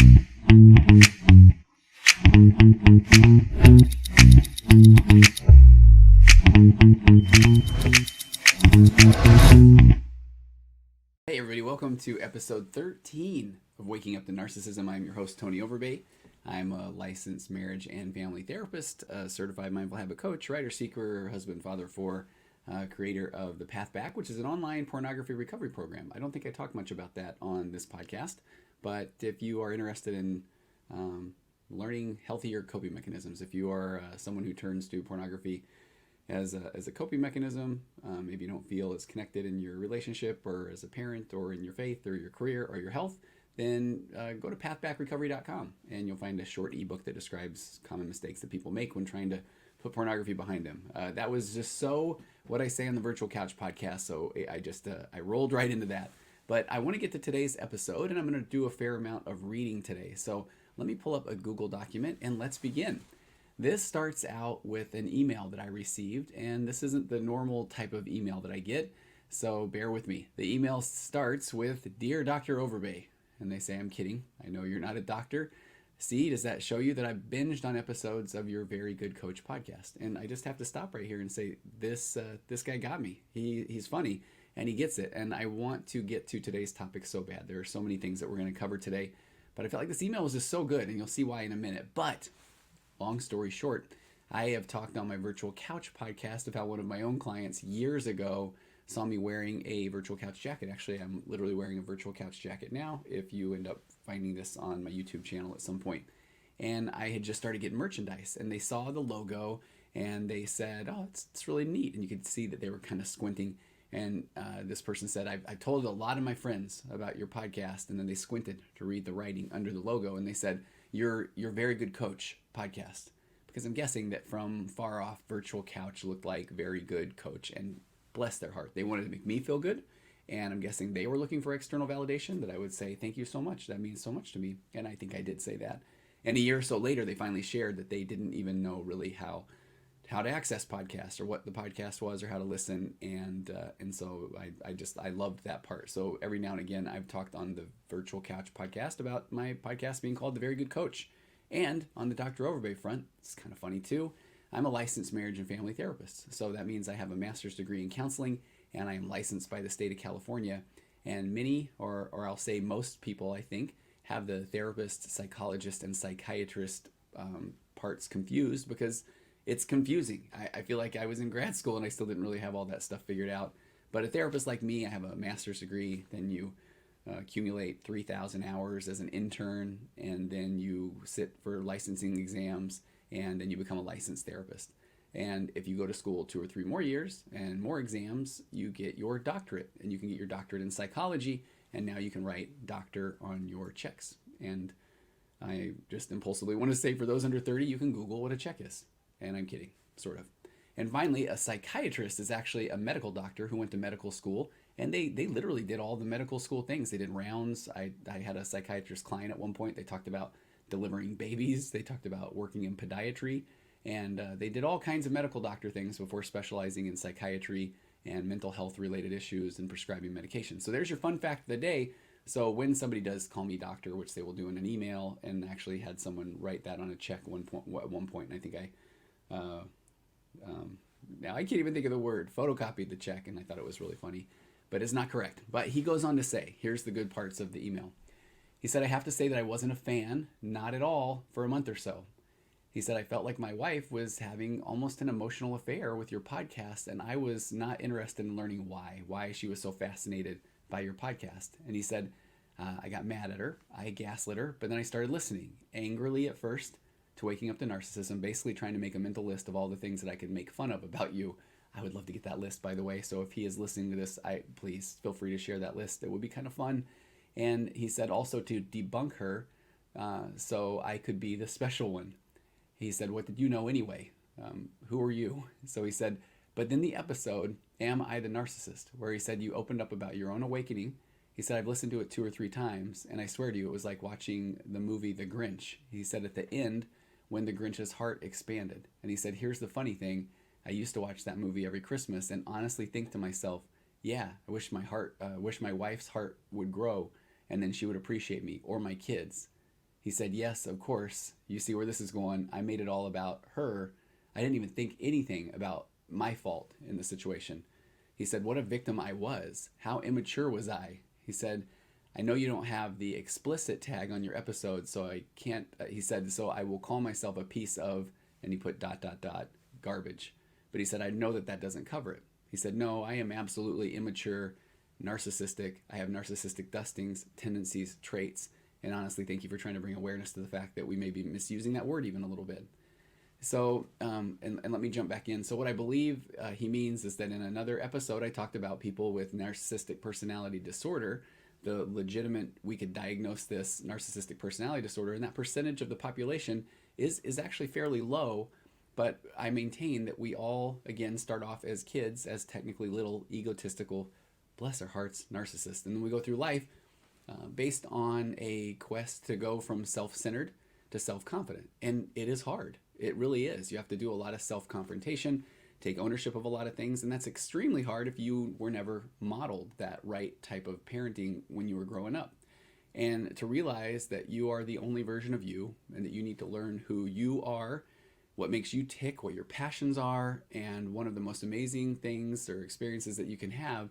Hey everybody, welcome to episode 13 of Waking Up to Narcissism. I'm your host, Tony Overbay. I'm a licensed marriage and family therapist, a certified mindful habit coach, writer, seeker, husband, father for, creator of The Path Back, which is an online pornography recovery program. I don't think I talk much about that on this podcast, but if you are interested in learning healthier coping mechanisms, if you are someone who turns to pornography as a coping mechanism, maybe you don't feel as connected in your relationship or as a parent or in your faith or your career or your health, then go to pathbackrecovery.com and you'll find a short ebook that describes common mistakes that people make when trying to put pornography behind them. That was just so what I say on the Virtual Couch podcast, so I rolled right into that. But I want to get to today's episode, and I'm going to do a fair amount of reading today. So let me pull up a Google document and let's begin. This starts out with an email that I received, and this isn't the normal type of email that I get, so bear with me. The email starts with, "Dear Dr. Overbay," and they say, "I'm kidding. I know you're not a doctor. See, does that show you that I've binged on episodes of your Very Good Coach podcast?" And I just have to stop right here and say, this guy got me. He's funny, and he gets it, and I want to get to today's topic so bad. There are so many things that we're going to cover today, but I felt like this email was just so good, and you'll see why in a minute. But long story short, I have talked on my Virtual Couch podcast of how one of my own clients years ago saw me wearing a Virtual Couch jacket. Actually, I'm literally wearing a Virtual Couch jacket now, if you end up finding this on my YouTube channel at some point. And I had just started getting merchandise, and they saw the logo, and they said, "Oh, it's really neat." And you could see that they were kind of squinting. And this person said, I've told a lot of my friends about your podcast," and then they squinted to read the writing under the logo, and they said, You're Very Good Coach podcast. Because I'm guessing that from far off, Virtual Couch looked like Very Good Coach, and bless their heart, they wanted to make me feel good, and I'm guessing they were looking for external validation that I would say, "Thank you so much, that means so much to me," and I think I did say that. And a year or so later, they finally shared that they didn't even know really how to access podcasts or what the podcast was or how to listen, and so I loved that part. So every now and again, I've talked on the Virtual Couch podcast about my podcast being called The Very Good Coach. And on the Dr. Overbay front, it's kind of funny too, I'm a licensed marriage and family therapist. So that means I have a master's degree in counseling, and I am licensed by the state of California. And many, or I'll say most people, I think, have the therapist, psychologist, and psychiatrist parts confused because it's confusing. I feel like I was in grad school and I still didn't really have all that stuff figured out. But a therapist like me, I have a master's degree, then you accumulate 3,000 hours as an intern, and then you sit for licensing exams, and then you become a licensed therapist. And if you go to school 2 or 3 more years and more exams, you get your doctorate, and you can get your doctorate in psychology, and now you can write doctor on your checks. And I just impulsively want to say, for those under 30, you can Google what a check is. And I'm kidding, sort of. And finally, a psychiatrist is actually a medical doctor who went to medical school, and they literally did all the medical school things. They did rounds. I had a psychiatrist client at one point. They talked about delivering babies. They talked about working in podiatry, and they did all kinds of medical doctor things before specializing in psychiatry and mental health related issues and prescribing medication. So there's your fun fact of the day. So when somebody does call me doctor, which they will do in an email, and actually had someone write that on a check at one point, and I think now I can't even think of the word, photocopied the check, and I thought it was really funny, but it's not correct. But he goes on to say, here's the good parts of the email. He said, "I have to say that I wasn't a fan, not at all, for a month or so." He said, "I felt like my wife was having almost an emotional affair with your podcast, and I was not interested in learning why she was so fascinated by your podcast." And he said, "I got mad at her, I gaslit her, but then I started listening, angrily at first, to Waking Up to Narcissism, basically trying to make a mental list of all the things that I could make fun of about you." I would love to get that list, by the way. So if he is listening to this, please feel free to share that list. It would be kind of fun. And he said also to debunk her, so I could be the special one. He said, "What did you know anyway? Who are you?" So he said, "But then the episode, Am I the Narcissist?" where he said you opened up about your own awakening. He said, "I've listened to it 2 or 3 times, and I swear to you, it was like watching the movie The Grinch." He said at the end, when the Grinch's heart expanded. And he said, "Here's the funny thing. I used to watch that movie every Christmas and honestly think to myself, yeah, I wish my wife's heart would grow, and then she would appreciate me or my kids." He said, yes, of course. You see where this is going. I made it all about her. I didn't even think anything about my fault in the situation. He said, what a victim I was. How immature was I? He said, I know you don't have the explicit tag on your episode, so I can't, he said, so I will call myself a piece of, and he put ... garbage. But he said, I know that doesn't cover it. He said, no, I am absolutely immature, narcissistic. I have narcissistic dustings, tendencies, traits. And honestly, thank you for trying to bring awareness to the fact that we may be misusing that word even a little bit. So, and let me jump back in. So what I believe he means is that in another episode, I talked about people with narcissistic personality disorder, the legitimate, we could diagnose this narcissistic personality disorder, and that percentage of the population is actually fairly low. But I maintain that we all, again, start off as kids, as technically little egotistical, bless our hearts, narcissists. And then we go through life based on a quest to go from self-centered to self-confident. And it is hard. It really is. You have to do a lot of self-confrontation, take ownership of a lot of things. And that's extremely hard if you were never modeled that right type of parenting when you were growing up. And to realize that you are the only version of you and that you need to learn who you are, what makes you tick, what your passions are. And one of the most amazing things or experiences that you can have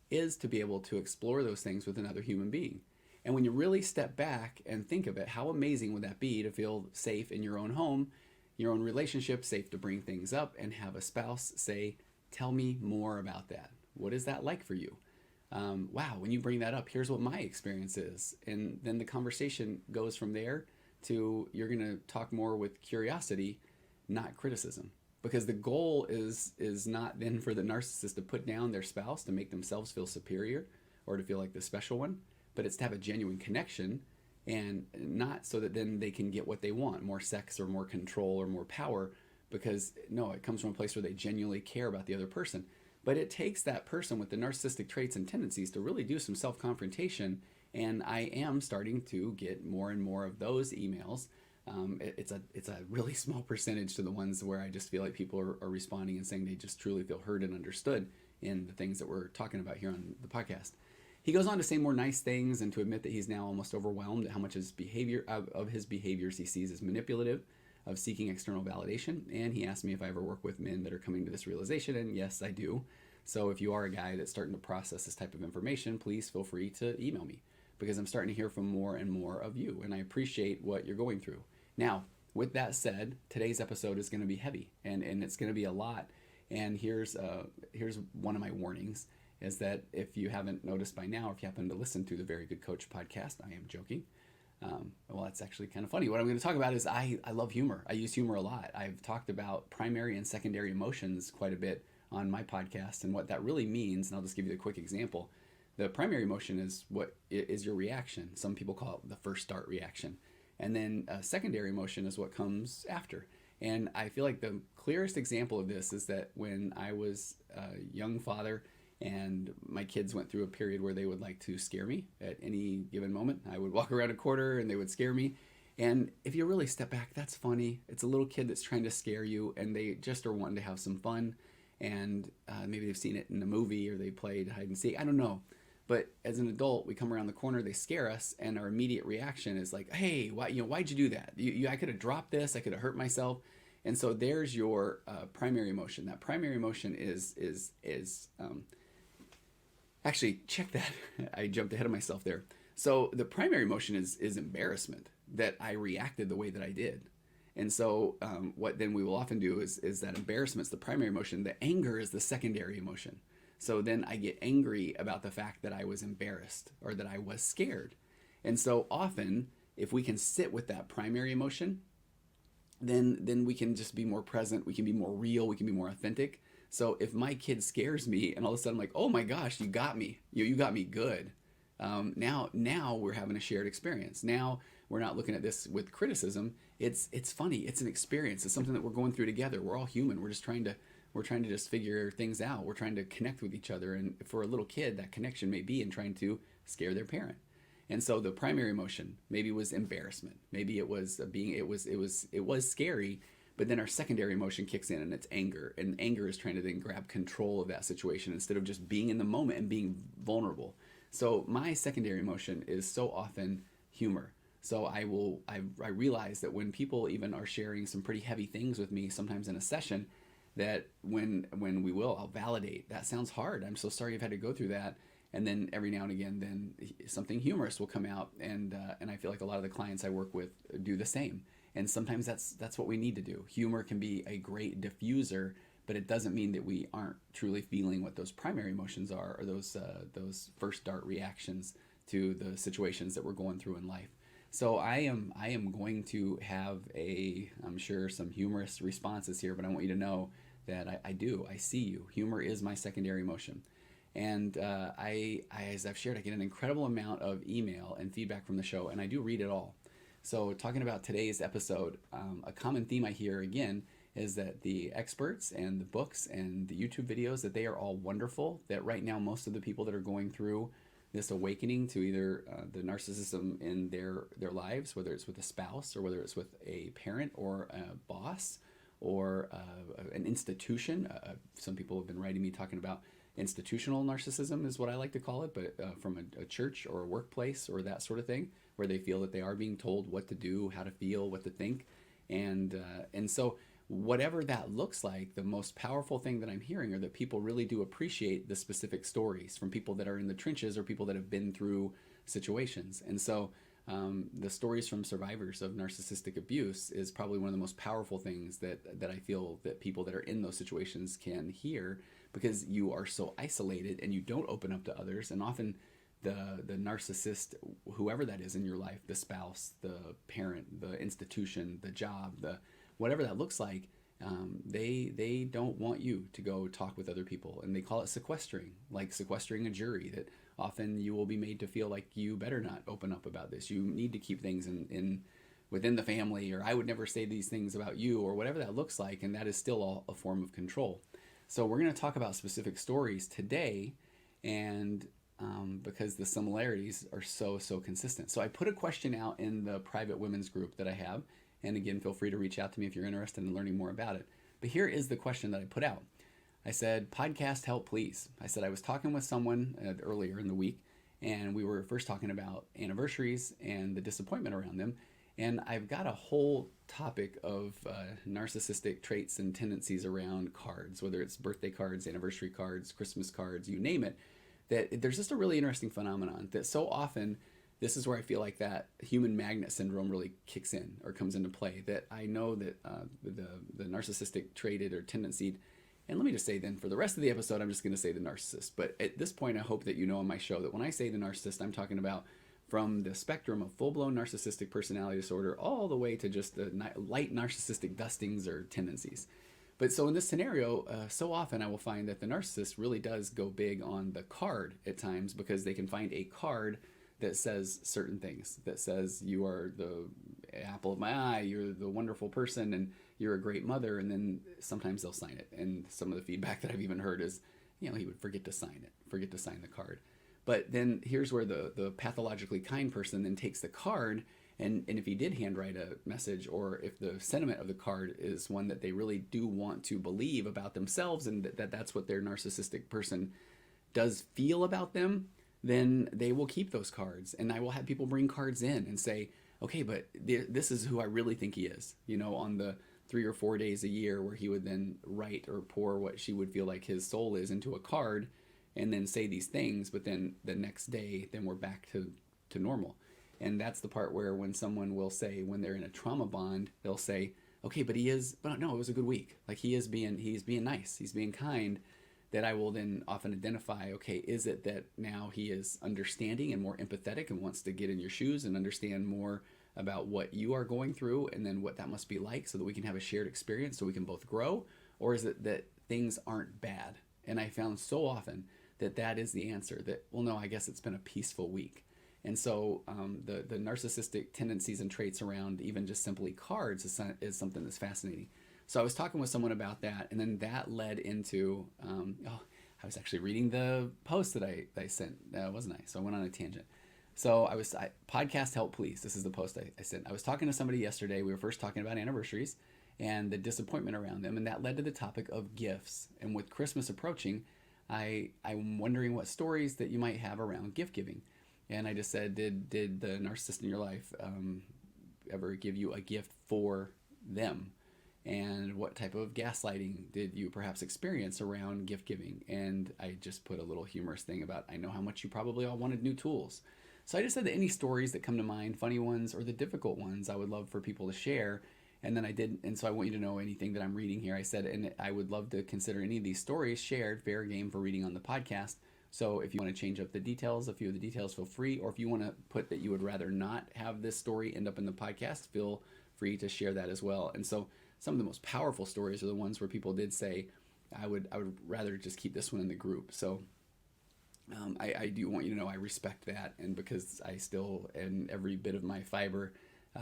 is to be able to explore those things with another human being. And when you really step back and think of it, how amazing would that be to feel safe in your own home, your own relationship, safe to bring things up and have a spouse say, tell me more about that. What is that like for you? Wow, when you bring that up, here's what my experience is. And then the conversation goes from there to you're going to talk more with curiosity, not criticism. Because the goal is not then for the narcissist to put down their spouse to make themselves feel superior or to feel like the special one, but it's to have a genuine connection, and not so that then they can get what they want, more sex or more control or more power, because no, it comes from a place where they genuinely care about the other person. But it takes that person with the narcissistic traits and tendencies to really do some self-confrontation, and I am starting to get more and more of those emails. It's a really small percentage to the ones where I just feel like people are responding and saying they just truly feel heard and understood in the things that we're talking about here on the podcast. He goes on to say more nice things and to admit that he's now almost overwhelmed at how much his behavior of his behaviors he sees as manipulative, of seeking external validation. And he asked me if I ever work with men that are coming to this realization, and yes, I do. So if you are a guy that's starting to process this type of information, please feel free to email me, because I'm starting to hear from more and more of you, and I appreciate what you're going through. Now, with that said, today's episode is going to be heavy, and it's going to be a lot. And here's one of my warnings, is that if you haven't noticed by now, if you happen to listen to the Very Good Coach podcast, I am joking. Well, that's actually kind of funny. What I'm going to talk about is I love humor. I use humor a lot. I've talked about primary and secondary emotions quite a bit on my podcast and what that really means. And I'll just give you a quick example. The primary emotion is what is your reaction. Some people call it the first start reaction. And then secondary emotion is what comes after. And I feel like the clearest example of this is that when I was a young father and my kids went through a period where they would like to scare me at any given moment. I would walk around a corner and they would scare me. And if you really step back, that's funny. It's a little kid that's trying to scare you, and they just are wanting to have some fun. And maybe they've seen it in a movie or they played hide and seek. I don't know. But as an adult, we come around the corner, they scare us, and our immediate reaction is like, "Hey, why'd you do that? I could have dropped this. I could have hurt myself." And so there's your primary emotion. That primary emotion is actually, check that. I jumped ahead of myself there. So the primary emotion is embarrassment that I reacted the way that I did. And so what then we will often do is that embarrassment's the primary emotion. The anger is the secondary emotion. So then I get angry about the fact that I was embarrassed or that I was scared. And so often, if we can sit with that primary emotion, then we can just be more present. We can be more real. We can be more authentic. So if my kid scares me and all of a sudden I'm like, oh my gosh, you got me. You got me good. Now we're having a shared experience. Now we're not looking at this with criticism. It's funny. It's an experience. It's something that we're going through together. We're all human. We're trying to just figure things out. We're trying to connect with each other. And for a little kid, that connection may be in trying to scare their parent. And so the primary emotion maybe was embarrassment. Maybe it was it was scary, but then our secondary emotion kicks in and it's anger. And anger is trying to then grab control of that situation instead of just being in the moment and being vulnerable. So my secondary emotion is so often humor. So I realize that when people even are sharing some pretty heavy things with me, sometimes in a session, that when I'll validate, that sounds hard. I'm so sorry you've had to go through that. And then every now and again, then something humorous will come out, and I feel like a lot of the clients I work with do the same. And sometimes that's what we need to do. Humor can be a great diffuser, but it doesn't mean that we aren't truly feeling what those primary emotions are, or those first dart reactions to the situations that we're going through in life. So I am going to have I'm sure some humorous responses here, but I want you to know that I see you. Humor is my secondary emotion. And as I've shared, I get an incredible amount of email and feedback from the show, and I do read it all. So talking about today's episode, a common theme I hear again is that the experts and the books and the YouTube videos, that they are all wonderful, that right now most of the people that are going through this awakening to either the narcissism in their lives, whether it's with a spouse or whether it's with a parent or a boss or an institution. Some people have been writing me talking about institutional narcissism is what I like to call it, but from a church or a workplace or that sort of thing, where they feel that they are being told what to do, how to feel, what to think. And so whatever that looks like, the most powerful thing that I'm hearing are that people really do appreciate the specific stories from people that are in the trenches or people that have been through situations. And so the stories from survivors of narcissistic abuse is probably one of the most powerful things that I feel that people that are in those situations can hear, because you are so isolated and you don't open up to others. And often the narcissist, whoever that is in your life, the spouse, the parent, the institution, the job, the whatever that looks like, they don't want you to go talk with other people, and they call it sequestering, like sequestering a jury, that often you will be made to feel like you better not open up about this. You need to keep things in within the family, or I would never say these things about you, or whatever that looks like, and that is still a form of control. So we're going to talk about specific stories today, and because the similarities are so consistent. So I put a question out in the private women's group that I have, and again, feel free to reach out to me if you're interested in learning more about it. But here is the question that I put out. I said, podcast help, please. I said I was talking with someone earlier in the week, and we were first talking about anniversaries and the disappointment around them. And I've got a whole topic of narcissistic traits and tendencies around cards, whether it's birthday cards, anniversary cards, Christmas cards, you name it, that there's just a really interesting phenomenon that so often, this is where I feel like that human magnet syndrome really kicks in or comes into play, that I know that the narcissistic trait or tendency, and let me just say then, for the rest of the episode, I'm just going to say the narcissist. But at this point, I hope that you know on my show that when I say the narcissist, I'm talking about from the spectrum of full-blown narcissistic personality disorder all the way to just the light narcissistic dustings or tendencies. But so in this scenario, so often I will find that the narcissist really does go big on the card at times, because they can find a card that says certain things, that says you are the apple of my eye, you're the wonderful person, and you're a great mother, and then sometimes they'll sign it. And some of the feedback that I've even heard is, he would forget to sign the card. But then here's where the pathologically kind person then takes the card, and if he did handwrite a message, or if the sentiment of the card is one that they really do want to believe about themselves, and that's what their narcissistic person does feel about them, then they will keep those cards. And I will have people bring cards in and say, okay, but this is who I really think he is, on the 3 or 4 days a year where he would then write or pour what she would feel like his soul is into a card, and then say these things, but then the next day, then we're back to normal. And that's the part where when someone will say, when they're in a trauma bond, they'll say, okay, but no, it was a good week. Like he's being nice, he's being kind. That I will then often identify, okay, is it that now he is understanding and more empathetic and wants to get in your shoes and understand more about what you are going through, and then what that must be like, so that we can have a shared experience so we can both grow? Or is it that things aren't bad? And I found so often that is the answer, that, well, no, I guess it's been a peaceful week. And so the narcissistic tendencies and traits around even just simply cards is something that's fascinating. So I was talking with someone about that, and then that led into, I was actually reading the post that I sent, wasn't I? So I went on a tangent. So podcast help, please. This is the post I sent. I was talking to somebody yesterday. We were first talking about anniversaries and the disappointment around them, and that led to the topic of gifts. And with Christmas approaching, I'm wondering what stories that you might have around gift giving. And I just said, did the narcissist in your life ever give you a gift for them? And what type of gaslighting did you perhaps experience around gift giving? And I just put a little humorous thing about, I know how much you probably all wanted new tools. So I just said that any stories that come to mind, funny ones or the difficult ones, I would love for people to share. And then I did, and so I want you to know anything that I'm reading here. I said, and I would love to consider any of these stories shared, fair game for reading on the podcast. So if you want to change up the details, a few of the details, feel free. Or if you want to put that you would rather not have this story end up in the podcast, feel free to share that as well. And so some of the most powerful stories are the ones where people did say, I would rather just keep this one in the group. So I do want you to know I respect that, and because I still, in every bit of my fiber,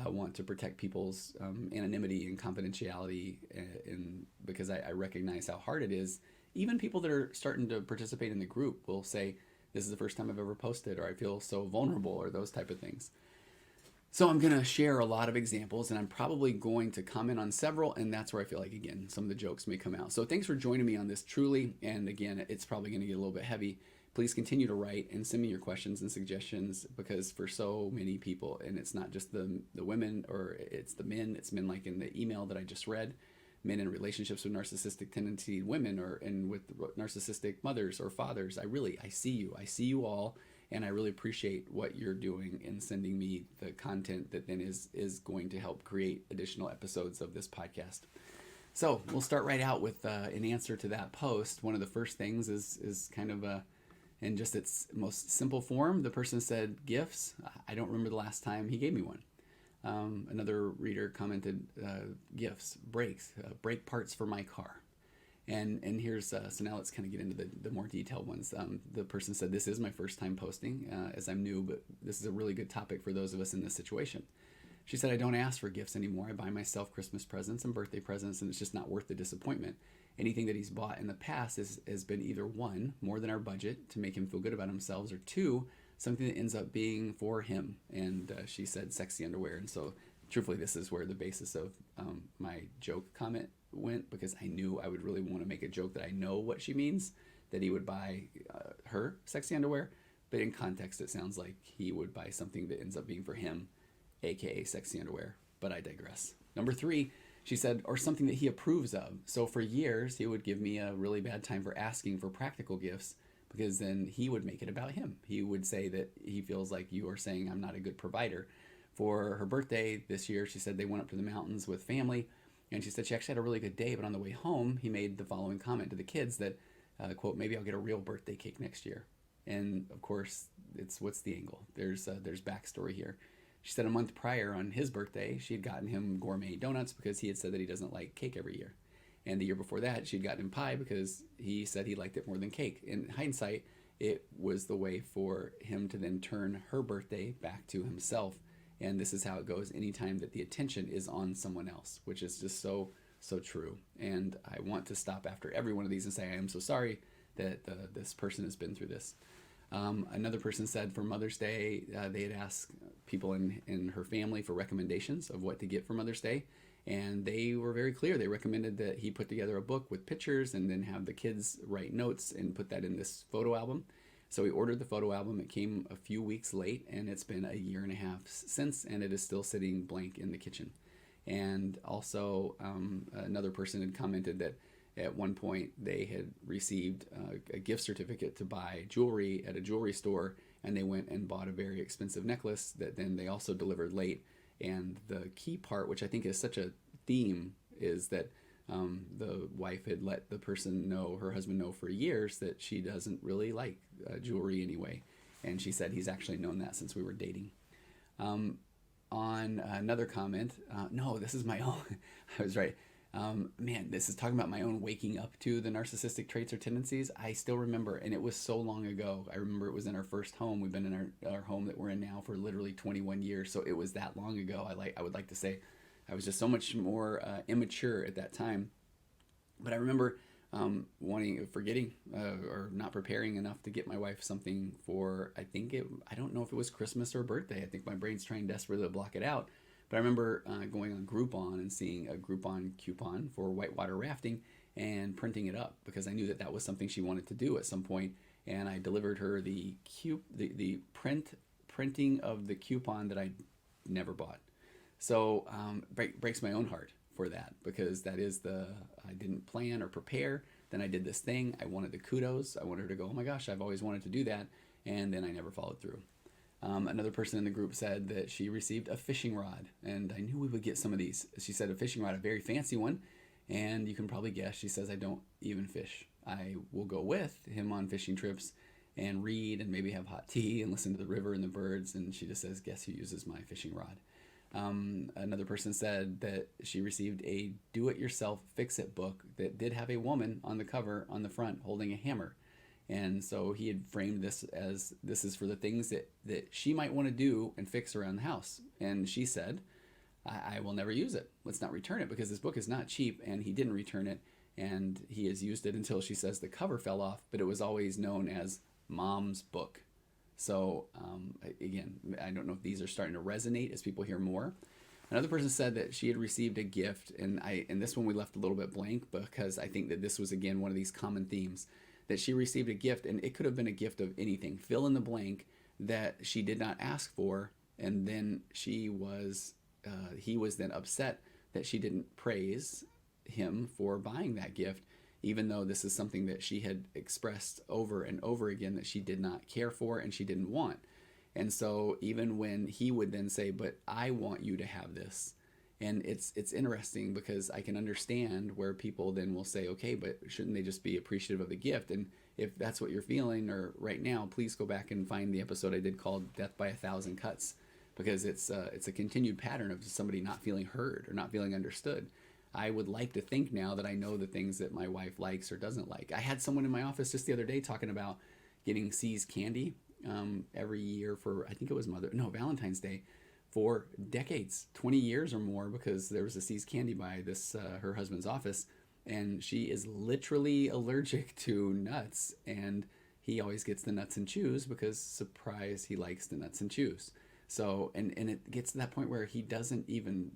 want to protect people's anonymity and confidentiality, and because I recognize how hard it is. Even people that are starting to participate in the group will say, this is the first time I've ever posted, or I feel so vulnerable, or those type of things. So I'm going to share a lot of examples, and I'm probably going to comment on several, and that's where I feel like, again, some of the jokes may come out. So thanks for joining me on this, truly, and again, it's probably going to get a little bit heavy. Please continue to write and send me your questions and suggestions, because for so many people, and it's not just the women, or it's the men, it's men like in the email that I just read, men in relationships with narcissistic tendency, women, or and with narcissistic mothers or fathers. I see you all, and I really appreciate what you're doing in sending me the content that then is going to help create additional episodes of this podcast. So we'll start right out with an answer to that post. One of the first things is kind of in just its most simple form. The person said, gifts. I don't remember the last time he gave me one. Another reader commented, gifts, brakes, brake parts for my car. And here's, so now let's kind of get into the more detailed ones. The person said, this is my first time posting, as I'm new, but this is a really good topic for those of us in this situation. She said, I don't ask for gifts anymore. I buy myself Christmas presents and birthday presents, and it's just not worth the disappointment. Anything that he's bought in the past has been either one, more than our budget to make him feel good about himself, or two, something that ends up being for him. And she said sexy underwear. And so truthfully, this is where the basis of my joke comment went, because I knew I would really want to make a joke that I know what she means, that he would buy her sexy underwear. But in context, it sounds like he would buy something that ends up being for him, aka sexy underwear. But I digress. Number 3, she said, or something that he approves of. So for years, he would give me a really bad time for asking for practical gifts, because then he would make it about him. He would say that he feels like you are saying I'm not a good provider. For her birthday this year, she said they went up to the mountains with family, and she said she actually had a really good day, but on the way home, he made the following comment to the kids that, quote, maybe I'll get a real birthday cake next year. And of course, what's the angle? There's backstory here. She said a month prior on his birthday, she had gotten him gourmet donuts because he had said that he doesn't like cake every year. And the year before that, she'd gotten him pie because he said he liked it more than cake. In hindsight, it was the way for him to then turn her birthday back to himself. And this is how it goes anytime that the attention is on someone else, which is just so true. And I want to stop after every one of these and say, I am so sorry that this person has been through this. Another person said for Mother's Day, they had asked people in her family for recommendations of what to get for Mother's Day. And they were very clear. They recommended that he put together a book with pictures and then have the kids write notes and put that in this photo album. So he ordered the photo album. It came a few weeks late, and it's been a year and a half since, and it is still sitting blank in the kitchen. And also, another person had commented that at one point they had received a gift certificate to buy jewelry at a jewelry store, and they went and bought a very expensive necklace that then they also delivered late. And the key part, which I think is such a theme, is that the wife had let the person know, her husband know for years, that she doesn't really like jewelry anyway. And she said he's actually known that since we were dating. On another comment, no, this is my own, I was right. Man, this is talking about my own waking up to the narcissistic traits or tendencies. I still remember, and it was so long ago. I remember it was in our first home. We've been in our home that we're in now for literally 21 years. So it was that long ago. I would like to say I was just so much more immature at that time. But I remember forgetting or not preparing enough to get my wife something for, I don't know if it was Christmas or birthday. I think my brain's trying desperately to block it out. But I remember going on Groupon and seeing a Groupon coupon for whitewater rafting and printing it up because I knew that was something she wanted to do at some point. And I delivered her the print printing of the coupon that I never bought. So breaks my own heart for that, because that is I didn't plan or prepare. Then I did this thing. I wanted the kudos. I wanted her to go, oh my gosh, I've always wanted to do that. And then I never followed through. Another person in the group said that she received a fishing rod, and I knew we would get some of these. She said a fishing rod, a very fancy one, and you can probably guess, she says, I don't even fish. I will go with him on fishing trips and read and maybe have hot tea and listen to the river and the birds, and she just says, guess who uses my fishing rod? Another person said that she received a do-it-yourself fix-it book that did have a woman on the cover on the front holding a hammer. And so he had framed this as, this is for the things that she might want to do and fix around the house. And she said, I will never use it. Let's not return it, because this book is not cheap. And he didn't return it. And he has used it until, she says, the cover fell off, but it was always known as Mom's book. So again, I don't know if these are starting to resonate as people hear more. Another person said that she had received a gift, and this one we left a little bit blank, because I think that this was, again, one of these common themes, that she received a gift, and it could have been a gift of anything, fill in the blank, that she did not ask for, and then he was then upset that she didn't praise him for buying that gift, even though this is something that she had expressed over and over again that she did not care for and she didn't want. And so even when he would then say, but I want you to have this, and it's interesting, because I can understand where people then will say, okay, but shouldn't they just be appreciative of the gift? And if that's what you're feeling or right now, please go back and find the episode I did called Death by a Thousand Cuts, because it's a continued pattern of somebody not feeling heard or not feeling understood. I would like to think now that I know the things that my wife likes or doesn't like. I had someone in my office just the other day talking about getting C's candy every year for, I think it was Valentine's Day, for decades, 20 years or more, because there was a C's candy by this her husband's office, and she is literally allergic to nuts, and he always gets the nuts and chews because, surprise, he likes the nuts and chews. So and it gets to that point where he doesn't even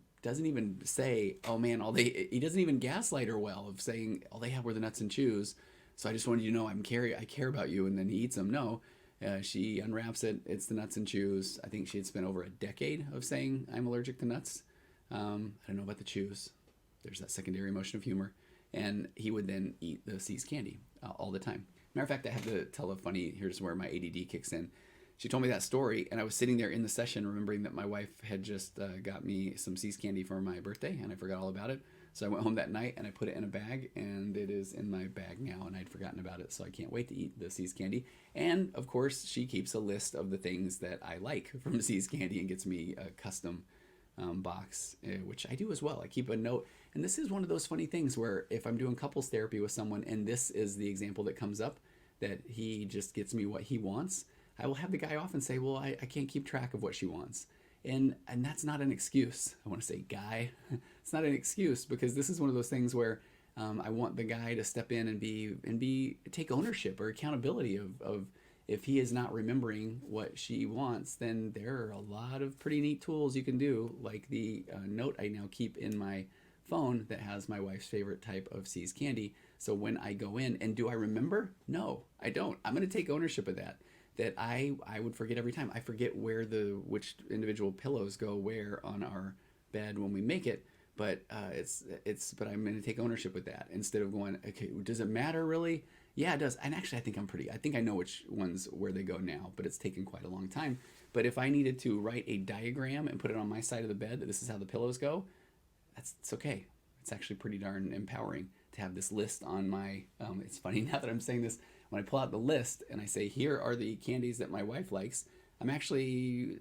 say, oh man, he doesn't even gaslight her well of saying all they have were the nuts and chews, so I just wanted you to know I care about you, and then he eats them. No. She unwraps it. It's the nuts and chews. I think she had spent over a decade of saying, I'm allergic to nuts. I don't know about the chews. There's that secondary emotion of humor. And he would then eat the C's candy all the time. Matter of fact, I have to tell a funny, here's where my ADD kicks in. She told me that story, and I was sitting there in the session remembering that my wife had just got me some C's candy for my birthday, and I forgot all about it. So I went home that night and I put it in a bag, and it is in my bag now, and I'd forgotten about it, so I can't wait to eat the C's candy. And of course, she keeps a list of the things that I like from C's candy and gets me a custom box, which I do as well. I keep a note, and this is one of those funny things where if I'm doing couples therapy with someone, and this is the example that comes up, that he just gets me what he wants, I will have the guy often say, well, I can't keep track of what she wants. And that's not an excuse. I want to say guy. It's not an excuse, because this is one of those things where I want the guy to step in and take ownership or accountability of if he is not remembering what she wants, then there are a lot of pretty neat tools you can do, like the note I now keep in my phone that has my wife's favorite type of C's candy. So when I go in, and do I remember? No, I don't. I'm going to take ownership of that I would forget every time. I forget which individual pillows go where on our bed when we make it, but but I'm going to take ownership with that instead of going, okay, does it matter really? Yeah, it does. And actually, I think I know which ones where they go now, but it's taken quite a long time. But if I needed to write a diagram and put it on my side of the bed that this is how the pillows go, it's okay. It's actually pretty darn empowering to have this list on my, it's funny now that I'm saying this, when I pull out the list and I say, here are the candies that my wife likes, I'm actually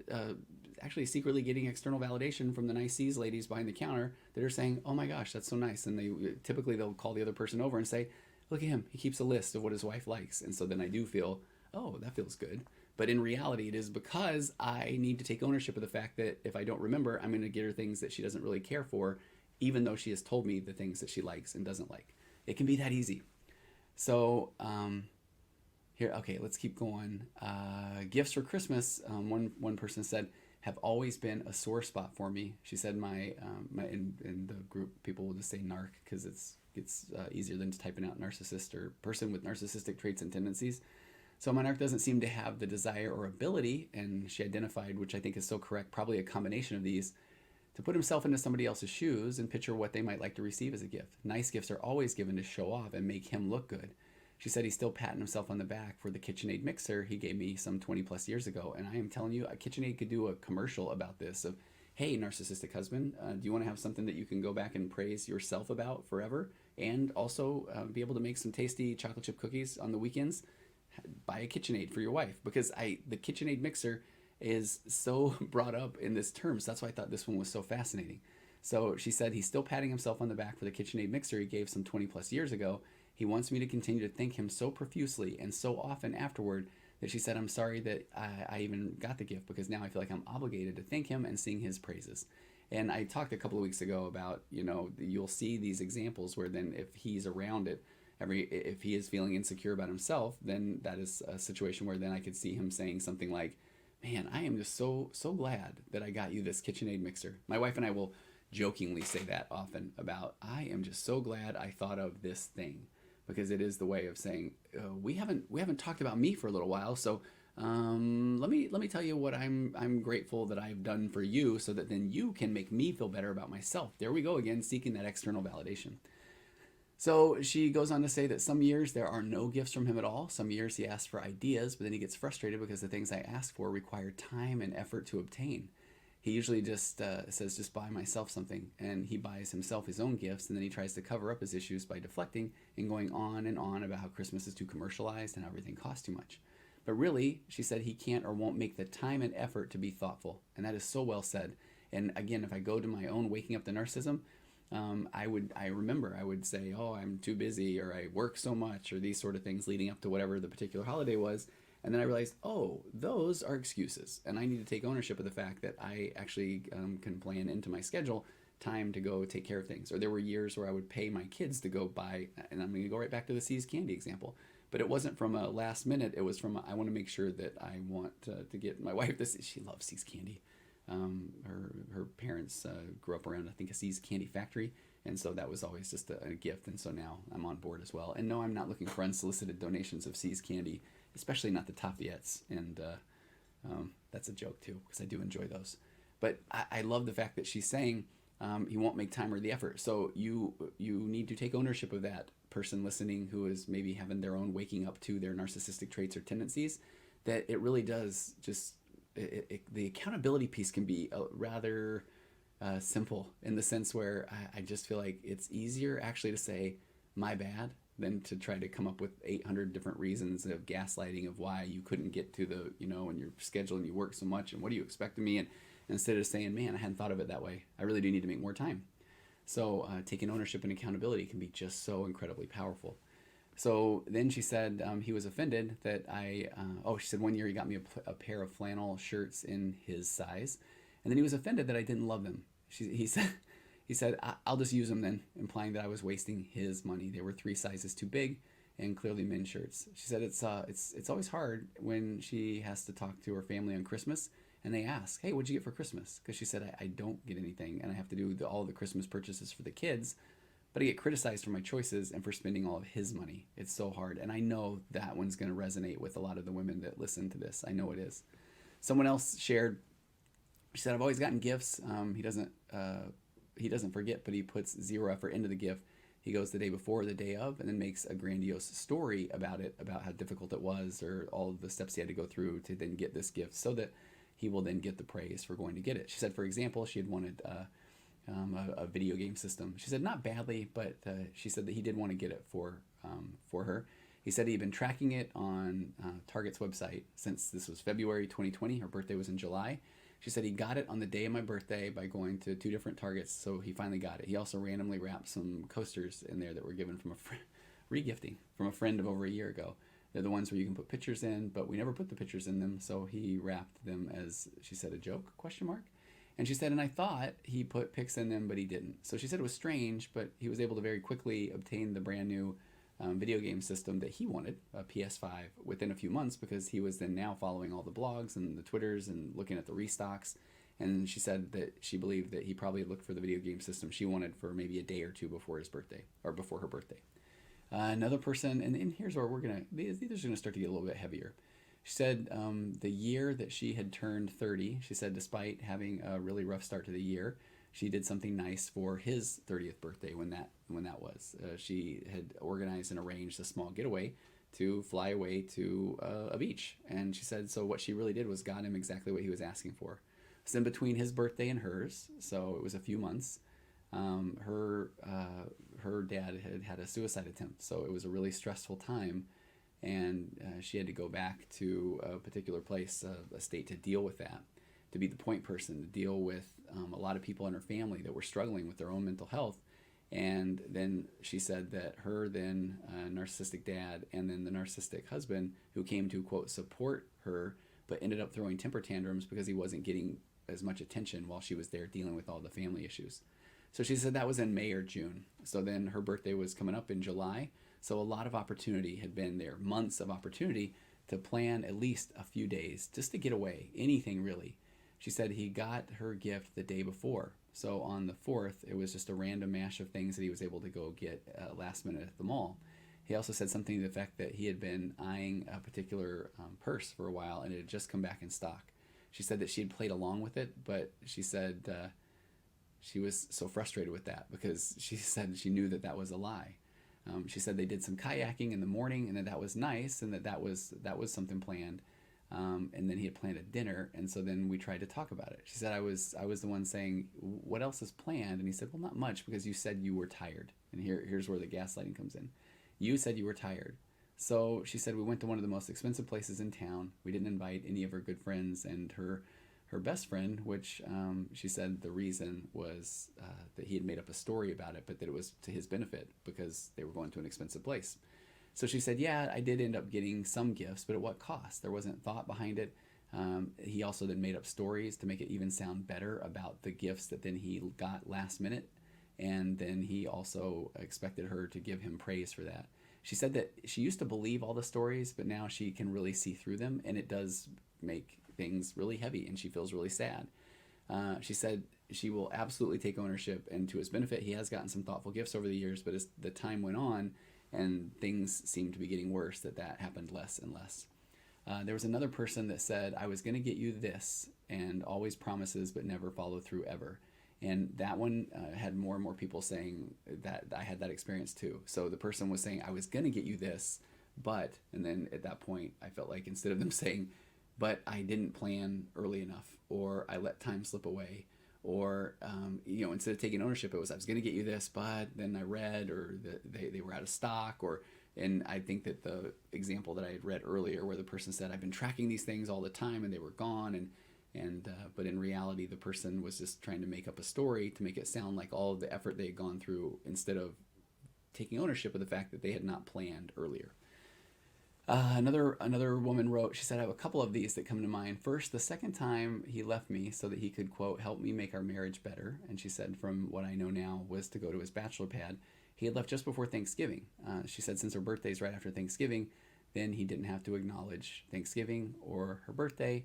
secretly getting external validation from the nice C's ladies behind the counter that are saying, oh my gosh, that's so nice. And they'll call the other person over and say, look at him, he keeps a list of what his wife likes. And so then I do feel, oh, that feels good. But in reality, it is because I need to take ownership of the fact that if I don't remember, I'm going to get her things that she doesn't really care for, even though she has told me the things that she likes and doesn't like. It can be that easy. So, here, okay, let's keep going. Gifts for Christmas, one person said, have always been a sore spot for me. She said in the group, people will just say narc because it's easier than typing out narcissist or person with narcissistic traits and tendencies. So Monarch doesn't seem to have the desire or ability, and she identified, which I think is so correct, probably a combination of these, to put himself into somebody else's shoes and picture what they might like to receive as a gift. Nice gifts are always given to show off and make him look good. She said he's still patting himself on the back for the KitchenAid mixer he gave me some 20 plus years ago. And I am telling you, a KitchenAid could do a commercial about this of, hey, narcissistic husband, do you want to have something that you can go back and praise yourself about forever? And also be able to make some tasty chocolate chip cookies on the weekends? Buy a KitchenAid for your wife, because the KitchenAid mixer is so brought up in this term. So that's why I thought this one was so fascinating. So she said he's still patting himself on the back for the KitchenAid mixer he gave some 20 plus years ago. He wants me to continue to thank him so profusely and so often afterward that she said, I'm sorry that I even got the gift, because now I feel like I'm obligated to thank him and sing his praises. And I talked a couple of weeks ago about, you'll see these examples where then if he's around it, if he is feeling insecure about himself, then that is a situation where then I could see him saying something like, man, I am just so glad that I got you this KitchenAid mixer. My wife and I will jokingly say that often about, I am just so glad I thought of this thing, because it is the way of saying, we haven't talked about me for a little while, so let me tell you what I'm grateful that I've done for you, so that then you can make me feel better about myself. There we go again, seeking that external validation. So she goes on to say that some years there are no gifts from him at all. Some years he asks for ideas, but then he gets frustrated because the things I ask for require time and effort to obtain. He usually just says, just buy myself something, and he buys himself his own gifts, and then he tries to cover up his issues by deflecting and going on and on about how Christmas is too commercialized and how everything costs too much. But really, she said he can't or won't make the time and effort to be thoughtful, and that is so well said. And again, if I go to my own Waking Up to Narcissism, I would say, oh, I'm too busy, or I work so much, or these sort of things leading up to whatever the particular holiday was. And then I realized, oh, those are excuses. And I need to take ownership of the fact that I actually can plan into my schedule time to go take care of things. Or there were years where I would pay my kids to go buy, and I'm going to go right back to the See's Candy example. But it wasn't from a last minute. It was from, I want to make sure that I want to get my wife this. She loves See's Candy. Her parents grew up around, I think, a See's Candy factory. And so that was always just a gift. And so now I'm on board as well. And no, I'm not looking for unsolicited donations of See's Candy, especially not the Toffeettes. And that's a joke too, because I do enjoy those. But I love the fact that she's saying he won't make time or the effort. So you need to take ownership of that person listening who is maybe having their own waking up to their narcissistic traits or tendencies, that it really does just, the accountability piece can be rather simple, in the sense where I just feel like it's easier actually to say, my bad, than to try to come up with 800 different reasons of gaslighting of why you couldn't get to the, in your schedule and you work so much and what do you expect of me? And instead of saying, man, I hadn't thought of it that way, I really do need to make more time. So taking ownership and accountability can be just so incredibly powerful. So then she said he was offended that she said one year he got me a pair of flannel shirts in his size, and then he was offended that I didn't love them. He said, I'll just use them then, implying that I was wasting his money. They were 3 sizes too big and clearly men's shirts. She said it's always hard when she has to talk to her family on Christmas and they ask, hey, what'd you get for Christmas? Because she said, I don't get anything, and I have to do all the Christmas purchases for the kids, but I get criticized for my choices and for spending all of his money. It's so hard. And I know that one's going to resonate with a lot of the women that listen to this. I know it is. Someone else shared, she said, I've always gotten gifts. He doesn't forget, but he puts 0 effort into the gift. He goes the day before, the day of, and then makes a grandiose story about it, about how difficult it was, or all of the steps he had to go through to then get this gift, so that he will then get the praise for going to get it. She said, for example, she had wanted a video game system. She said, not badly, but she said that he did want to get it for her. He said he'd been tracking it on Target's website since this was February 2020. Her birthday was in July. She said he got it on the day of my birthday by going to 2 different Targets, so he finally got it. He also randomly wrapped some coasters in there that were given from regifting from a friend of over a year ago. They're the ones where you can put pictures in, but we never put the pictures in them, so he wrapped them as, she said, a joke, ? And she said, and I thought he put pics in them, but he didn't. So she said it was strange, but he was able to very quickly obtain the brand new video game system that he wanted, a PS5, within a few months, because he was then now following all the blogs and the Twitters and looking at the restocks. And she said that she believed that he probably looked for the video game system she wanted for maybe a day or 2 before his birthday, or before her birthday. Another person, and here's where these are going to start to get a little bit heavier. She said the year that she had turned 30, she said despite having a really rough start to the year, she did something nice for his 30th birthday when that was. She had organized and arranged a small getaway to fly away to a beach. And she said, so what she really did was got him exactly what he was asking for. So in between his birthday and hers, so it was a few months, her dad had a suicide attempt. So it was a really stressful time. And she had to go back to a particular place, a state, to deal with that, to be the point person, to deal with a lot of people in her family that were struggling with their own mental health. And then she said that her then narcissistic dad and then the narcissistic husband, who came to, quote, support her, but ended up throwing temper tantrums because he wasn't getting as much attention while she was there dealing with all the family issues. So she said that was in May or June. So then her birthday was coming up in July. So a lot of opportunity had been there, months of opportunity to plan at least a few days just to get away, anything really. She said he got her gift the day before. So on the 4th, it was just a random mash of things that he was able to go get last minute at the mall. He also said something to the effect that he had been eyeing a particular purse for a while and it had just come back in stock. She said that she had played along with it, but she said she was so frustrated with that because she said she knew that that was a lie. She said they did some kayaking in the morning and that was nice and that was something planned. And then he had planned a dinner, and so then we tried to talk about it. She said I was the one saying, what else is planned? And he said, well, not much, because you said you were tired. And here's where the gaslighting comes in. You said you were tired. So she said we went to one of the most expensive places in town. We didn't invite any of her good friends, and her best friend, which she said the reason was that he had made up a story about it, but that it was to his benefit because they were going to an expensive place. So she said, yeah, I did end up getting some gifts, but at what cost? There wasn't thought behind it. He also then made up stories to make it even sound better about the gifts that then he got last minute. And then he also expected her to give him praise for that. She said that she used to believe all the stories, but now she can really see through them. And it does make things really heavy and she feels really sad. She said she will absolutely take ownership, and to his benefit, he has gotten some thoughtful gifts over the years, but as the time went on, and things seemed to be getting worse, that happened less and less. There was another person that said, I was going to get you this, and always promises but never follow through ever. And that one had more and more people saying that I had that experience too. So the person was saying, I was going to get you this, but, and then at that point, I felt like instead of them saying, but I didn't plan early enough, or I let time slip away, or instead of taking ownership, it was I was going to get you this, but then I read, or they were out of stock, and I think that the example that I had read earlier, where the person said I've been tracking these things all the time and they were gone, but in reality the person was just trying to make up a story to make it sound like all of the effort they had gone through, instead of taking ownership of the fact that they had not planned earlier. Another woman wrote, she said, I have a couple of these that come to mind. First, the second time he left me so that he could, quote, help me make our marriage better. And she said, from what I know now, was to go to his bachelor pad. He had left just before Thanksgiving. She said since her birthday's right after Thanksgiving, then he didn't have to acknowledge Thanksgiving or her birthday,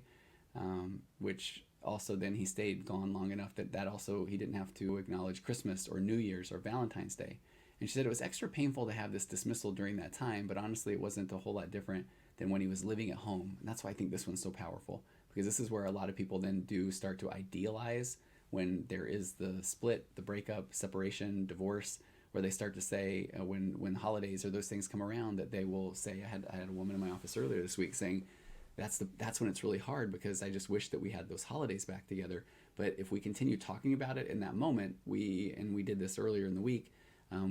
which also then he stayed gone long enough that also he didn't have to acknowledge Christmas or New Year's or Valentine's Day. And she said it was extra painful to have this dismissal during that time, but honestly, it wasn't a whole lot different than when he was living at home. And that's why I think this one's so powerful, because this is where a lot of people then do start to idealize when there is the split, the breakup, separation, divorce, where they start to say when holidays or those things come around, that they will say, I had a woman in my office earlier this week saying, that's when it's really hard, because I just wish that we had those holidays back together. But if we continue talking about it in that moment, we did this earlier in the week,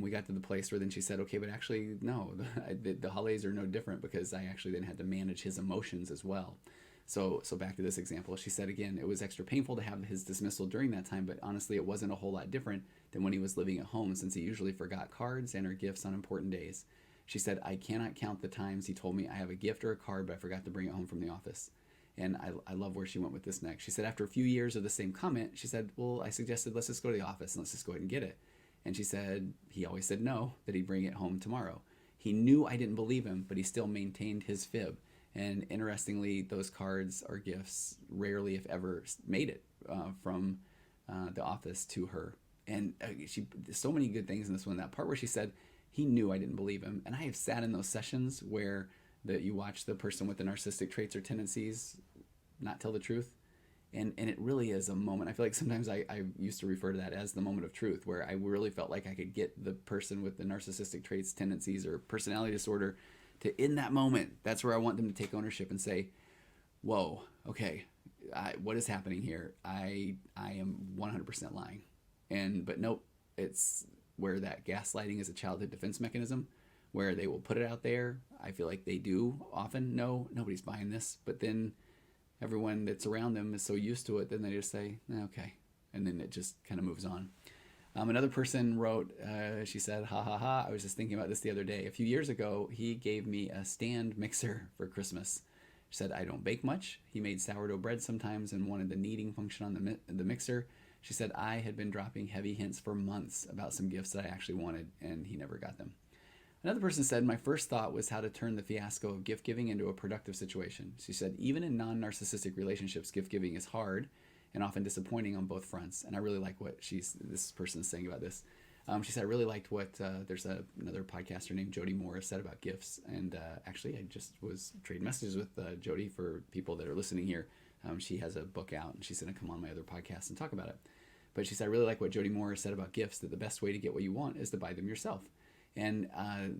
we got to the place where then she said, okay, but actually, no, the holidays are no different, because I actually then had to manage his emotions as well. So back to this example, she said, again, it was extra painful to have his dismissal during that time, but honestly, it wasn't a whole lot different than when he was living at home, since he usually forgot cards and or gifts on important days. She said, I cannot count the times he told me I have a gift or a card, but I forgot to bring it home from the office. And I love where she went with this next. She said, after a few years of the same comment, she said, well, I suggested, let's just go to the office and let's just go ahead and get it. And she said, he always said no, that he'd bring it home tomorrow. He knew I didn't believe him, but he still maintained his fib. And interestingly, those cards or gifts rarely, if ever, made it from the office to her. And so many good things in this one. That part where she said, he knew I didn't believe him. And I have sat in those sessions where you watch the person with the narcissistic traits or tendencies not tell the truth. And it really is a moment. I feel like sometimes I used to refer to that as the moment of truth, where I really felt like I could get the person with the narcissistic traits, tendencies, or personality disorder to, in that moment, that's where I want them to take ownership and say, whoa, okay, what is happening here? I am 100% lying. But nope, it's where that gaslighting is a childhood defense mechanism, where they will put it out there. I feel like they do often know nobody's buying this, but then everyone that's around them is so used to it, then they just say, okay. And then it just kind of moves on. Another person wrote, she said, ha ha ha, I was just thinking about this the other day. A few years ago, he gave me a stand mixer for Christmas. She said, I don't bake much. He made sourdough bread sometimes and wanted the kneading function on the mixer. She said, I had been dropping heavy hints for months about some gifts that I actually wanted, and he never got them. Another person said, my first thought was how to turn the fiasco of gift giving into a productive situation. She said, even in non-narcissistic relationships, gift giving is hard and often disappointing on both fronts. And I really like what this person is saying about this. She said, I really liked what there's another podcaster named Jody Moore said about gifts. And actually, I just was trading messages with Jody for people that are listening here. She has a book out, and she's going to come on my other podcast and talk about it. But she said, I really like what Jody Moore said about gifts, that the best way to get what you want is to buy them yourself. And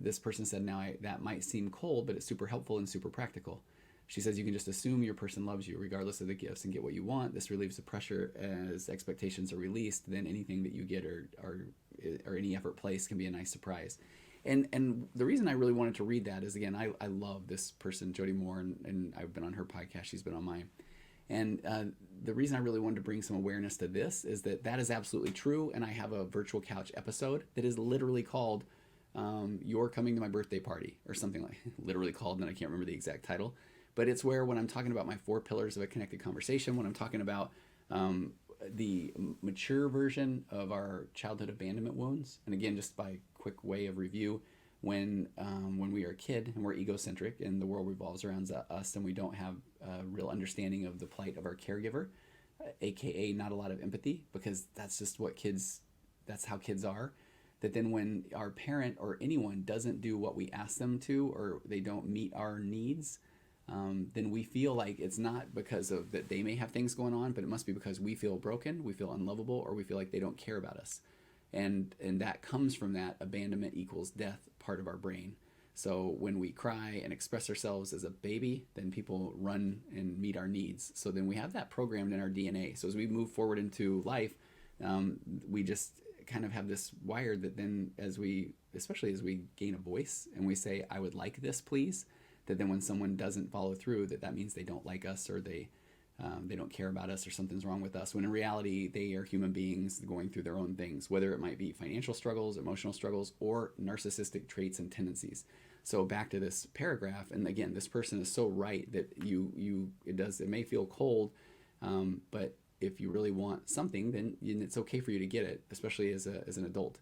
this person said, that might seem cold, but it's super helpful and super practical. She says, you can just assume your person loves you regardless of the gifts and get what you want. This relieves the pressure as expectations are released. Then anything that you get or any effort placed can be a nice surprise. And the reason I really wanted to read that is, again, I love this person, Jody Moore, and I've been on her podcast. She's been on mine. And the reason I really wanted to bring some awareness to this is that is absolutely true. And I have a virtual couch episode that is literally called You're Coming to My Birthday Party, or something like literally called, and I can't remember the exact title. But it's where, when I'm talking about my 4 pillars of a connected conversation, when I'm talking about the mature version of our childhood abandonment wounds, and again, just by quick way of review, when we are a kid and we're egocentric and the world revolves around us and we don't have a real understanding of the plight of our caregiver, aka not a lot of empathy, because that's just that's how kids are. That then when our parent or anyone doesn't do what we ask them to, or they don't meet our needs, then we feel like it's not because of that they may have things going on, but it must be because we feel broken, we feel unlovable, or we feel like they don't care about us. And that comes from that abandonment equals death part of our brain. So when we cry and express ourselves as a baby, then people run and meet our needs. So then we have that programmed in our DNA. So as we move forward into life, we just kind of have this wired that then especially as we gain a voice and we say, I would like this, please, that then when someone doesn't follow through, that means they don't like us, or they don't care about us, or something's wrong with us, when in reality they are human beings going through their own things, whether it might be financial struggles, emotional struggles, or narcissistic traits and tendencies. So back to this paragraph, and again, this person is so right that it may feel cold, but if you really want something, then it's okay for you to get it, especially as an adult.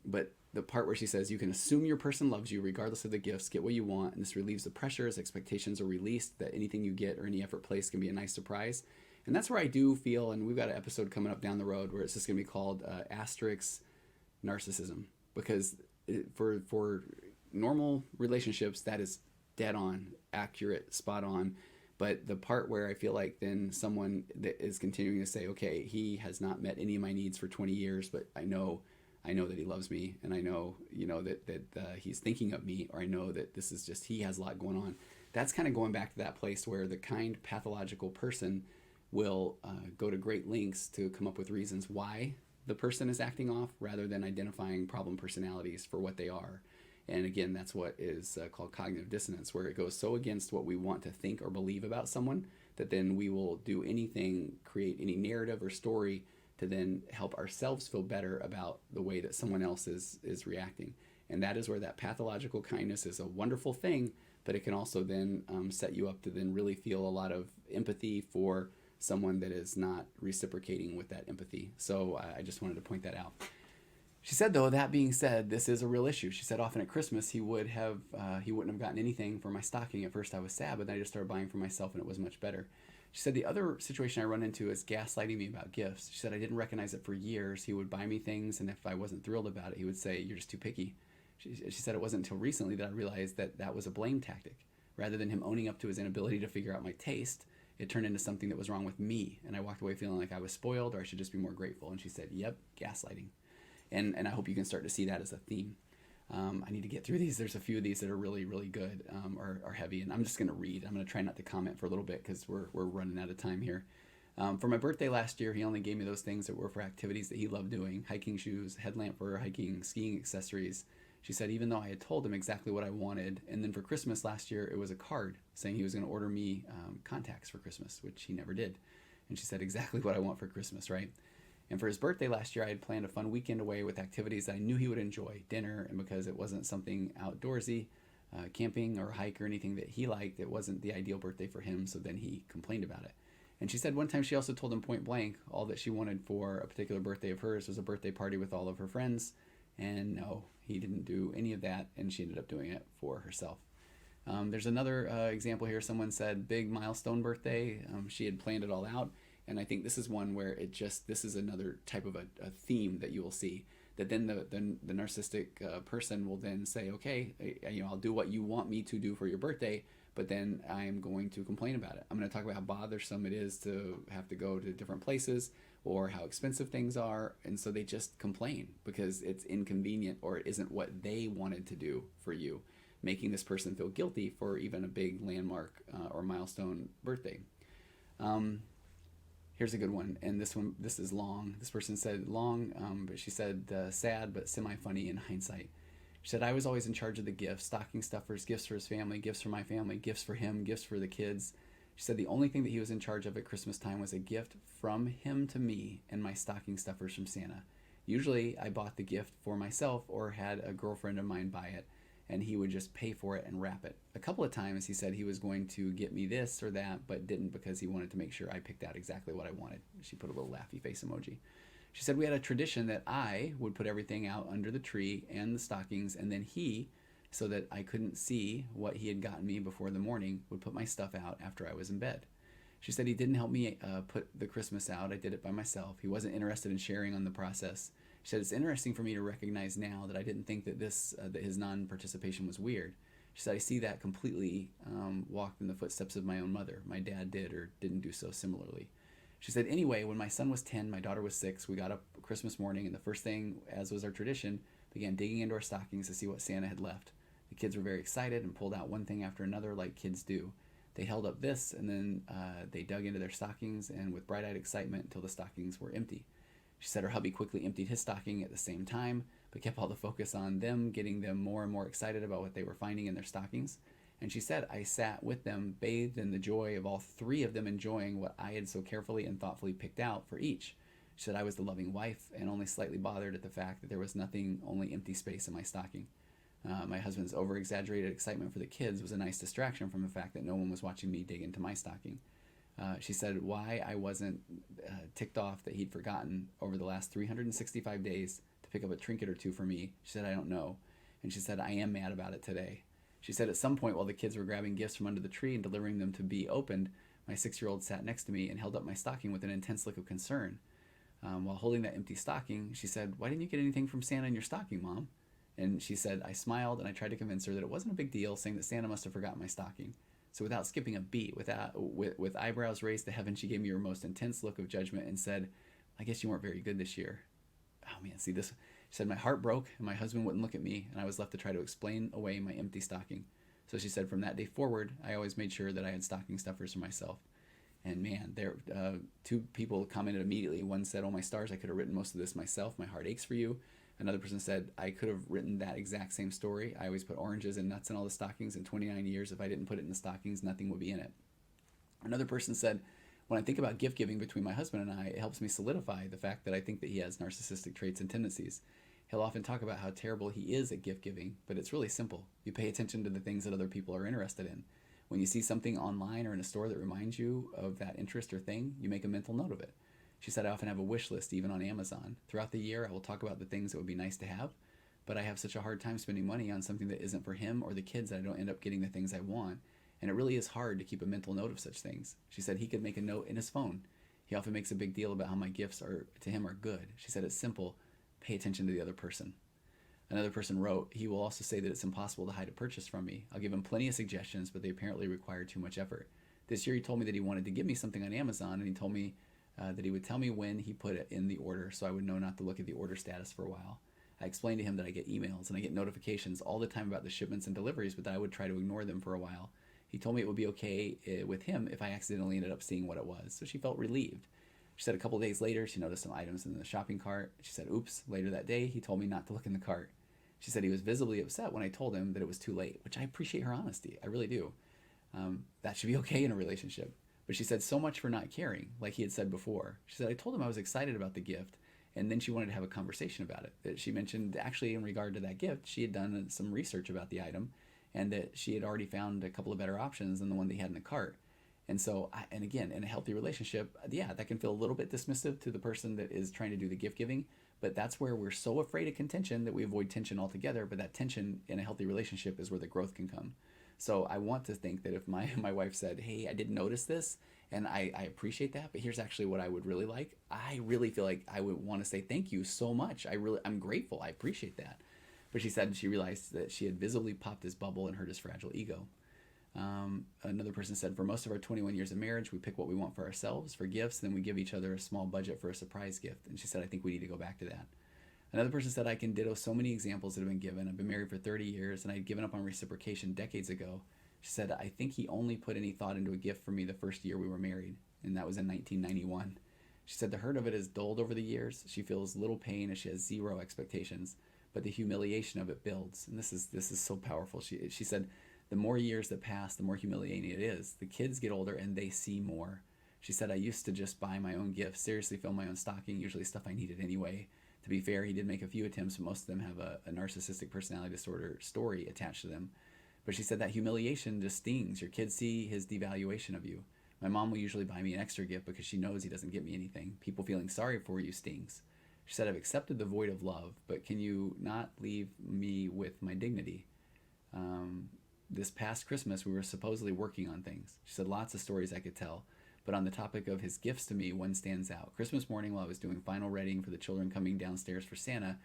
But the part where she says, you can assume your person loves you regardless of the gifts, get what you want, and this relieves the pressure as expectations are released, that anything you get or any effort placed can be a nice surprise. And that's where I do feel, and we've got an episode coming up down the road where it's just going to be called Asterisk Narcissism, because for normal relationships, that is dead on, accurate, spot on. But the part where I feel like then someone that is continuing to say, okay, he has not met any of my needs for 20 years, but I know that he loves me, and I know, that he's thinking of me, or I know that this is just, he has a lot going on. That's kind of going back to that place where the kind pathological person will go to great lengths to come up with reasons why the person is acting off, rather than identifying problem personalities for what they are. And again, that's what is called cognitive dissonance, where it goes so against what we want to think or believe about someone that then we will do anything, create any narrative or story to then help ourselves feel better about the way that someone else is reacting. And that is where that pathological kindness is a wonderful thing, but it can also then set you up to then really feel a lot of empathy for someone that is not reciprocating with that empathy. So I just wanted to point that out. She said, though, that being said, this is a real issue. She said, often at Christmas, he wouldn't have gotten anything for my stocking. At first I was sad, but then I just started buying for myself, and it was much better. She said, the other situation I run into is gaslighting me about gifts. She said, I didn't recognize it for years. He would buy me things, and if I wasn't thrilled about it, he would say, you're just too picky. She said it wasn't until recently that I realized that that was a blame tactic. Rather than him owning up to his inability to figure out my taste, it turned into something that was wrong with me, and I walked away feeling like I was spoiled or I should just be more grateful. And she said, yep, gaslighting. And I hope you can start to see that as a theme. I need to get through these. There's a few of these that are really, really good, or heavy, and I'm just going to read. I'm going to try not to comment for a little bit because we're running out of time here. For my birthday last year, he only gave me those things that were for activities that he loved doing: hiking shoes, headlamp for hiking, skiing accessories. She said, even though I had told him exactly what I wanted, and then for Christmas last year, it was a card saying he was going to order me contacts for Christmas, which he never did. And she said, exactly what I want for Christmas, right? And for his birthday last year, I had planned a fun weekend away with activities that I knew he would enjoy, dinner, and because it wasn't something outdoorsy, camping or hike or anything that he liked, it wasn't the ideal birthday for him, so then he complained about it. And she said one time she also told him point blank all that she wanted for a particular birthday of hers was a birthday party with all of her friends, and no, he didn't do any of that, and she ended up doing it for herself. There's another example here. Someone said big milestone birthday. She had planned it all out. And I think this is one where this is another type of a theme that you will see, that then the narcissistic person will then say, okay, I'll do what you want me to do for your birthday, but then I'm going to complain about it. I'm going to talk about how bothersome it is to have to go to different places or how expensive things are. And so they just complain because it's inconvenient or it isn't what they wanted to do for you, making this person feel guilty for even a big landmark or milestone birthday. Here's a good one, and this is long. This person said long, but she said sad but semi-funny in hindsight. She said, I was always in charge of the gifts: stocking stuffers, gifts for his family, gifts for my family, gifts for him, gifts for the kids. She said the only thing that he was in charge of at Christmas time was a gift from him to me and my stocking stuffers from Santa. Usually I bought the gift for myself or had a girlfriend of mine buy it, and he would just pay for it and wrap it. A couple of times he said he was going to get me this or that, but didn't because he wanted to make sure I picked out exactly what I wanted. She put a little laughy face emoji. She said we had a tradition that I would put everything out under the tree and the stockings, and then he, so that I couldn't see what he had gotten me before the morning, would put my stuff out after I was in bed. She said he didn't help me put the Christmas out. I did it by myself. He wasn't interested in sharing on the process. She said, it's interesting for me to recognize now that I didn't think that that his non-participation was weird. She said, I see that completely walked in the footsteps of my own mother. My dad did or didn't do so similarly. She said, anyway, when my son was 10, my daughter was 6, we got up Christmas morning, and the first thing, as was our tradition, began digging into our stockings to see what Santa had left. The kids were very excited and pulled out one thing after another like kids do. They held up this, and then they dug into their stockings, and with bright-eyed excitement until the stockings were empty. She said her hubby quickly emptied his stocking at the same time, but kept all the focus on them, getting them more and more excited about what they were finding in their stockings. And she said, I sat with them, bathed in the joy of all 3 of them enjoying what I had so carefully and thoughtfully picked out for each. She said I was the loving wife and only slightly bothered at the fact that there was nothing, only empty space in my stocking. My husband's over-exaggerated excitement for the kids was a nice distraction from the fact that no one was watching me dig into my stocking. She said why I wasn't ticked off that he'd forgotten over the last 365 days to pick up a trinket or 2 for me. She said, I don't know. And she said, I am mad about it today. She said at some point while the kids were grabbing gifts from under the tree and delivering them to be opened, my 6-year-old sat next to me and held up my stocking with an intense look of concern. While holding that empty stocking, she said, why didn't you get anything from Santa in your stocking, Mom? And she said, I smiled and I tried to convince her that it wasn't a big deal, saying that Santa must have forgotten my stocking. So without skipping a beat, with eyebrows raised to heaven, she gave me her most intense look of judgment and said, I guess you weren't very good this year. Oh man, see this? She said, my heart broke and my husband wouldn't look at me, and I was left to try to explain away my empty stocking. So she said, from that day forward, I always made sure that I had stocking stuffers for myself. And man, there 2 people commented immediately. One said, oh my stars, I could have written most of this myself. My heart aches for you. Another person said, I could have written that exact same story. I always put oranges and nuts in all the stockings. In 29 years, if I didn't put it in the stockings, nothing would be in it. Another person said, when I think about gift giving between my husband and I, it helps me solidify the fact that I think that he has narcissistic traits and tendencies. He'll often talk about how terrible he is at gift giving, but it's really simple. You pay attention to the things that other people are interested in. When you see something online or in a store that reminds you of that interest or thing, you make a mental note of it. She said, I often have a wish list, even on Amazon. Throughout the year, I will talk about the things that would be nice to have, but I have such a hard time spending money on something that isn't for him or the kids that I don't end up getting the things I want, and it really is hard to keep a mental note of such things. She said he could make a note in his phone. He often makes a big deal about how my gifts to him are good. She said it's simple. Pay attention to the other person. Another person wrote, he will also say that it's impossible to hide a purchase from me. I'll give him plenty of suggestions, but they apparently require too much effort. This year he told me that he wanted to give me something on Amazon, and he told me that he would tell me when he put it in the order so I would know not to look at the order status for a while. I explained to him that I get emails and I get notifications all the time about the shipments and deliveries, but that I would try to ignore them for a while. He told me it would be okay with him if I accidentally ended up seeing what it was, so she felt relieved. She said a couple days later, she noticed some items in the shopping cart. She said, oops. Later that day, he told me not to look in the cart. She said he was visibly upset when I told him that it was too late, which I appreciate her honesty. I really do. That should be okay in a relationship. But she said, so much for not caring, like he had said before. She said, I told him I was excited about the gift, and then she wanted to have a conversation about it. That she mentioned, actually, in regard to that gift, she had done some research about the item, and that she had already found a couple of better options than the one they had in the cart. And so, and again, in a healthy relationship, yeah, that can feel a little bit dismissive to the person that is trying to do the gift giving, but that's where we're so afraid of contention that we avoid tension altogether. But that tension in a healthy relationship is where the growth can come. So I want to think that if my wife said, hey, I didn't notice this, and I appreciate that, but here's actually what I would really like, I really feel like I would want to say thank you so much. I'm grateful. I appreciate that. But she said she realized that she had visibly popped his bubble and hurt his fragile ego. Another person said, for most of our 21 years of marriage, we pick what we want for ourselves, for gifts, and then we give each other a small budget for a surprise gift. And she said, I think we need to go back to that. Another person said, I can ditto so many examples that have been given. I've been married for 30 years, and I had given up on reciprocation decades ago. She said, I think he only put any thought into a gift for me the first year we were married, and that was in 1991. She said the hurt of it has dulled over the years. She feels little pain as she has zero expectations, but the humiliation of it builds. And this is so powerful. She said, the more years that pass, the more humiliating it is. The kids get older and they see more. She said, I used to just buy my own gifts, seriously fill my own stocking, usually stuff I needed anyway. To be fair, he did make a few attempts, but most of them have a narcissistic personality disorder story attached to them. But she said that humiliation just stings. Your kids see his devaluation of you. My mom will usually buy me an extra gift because she knows he doesn't get me anything. People feeling sorry for you stings. She said, I've accepted the void of love, but can you not leave me with my dignity? This past Christmas, we were supposedly working on things. She said lots of stories I could tell, but on the topic of his gifts to me, one stands out. Christmas morning, while I was doing final readying for the children coming downstairs for Santa,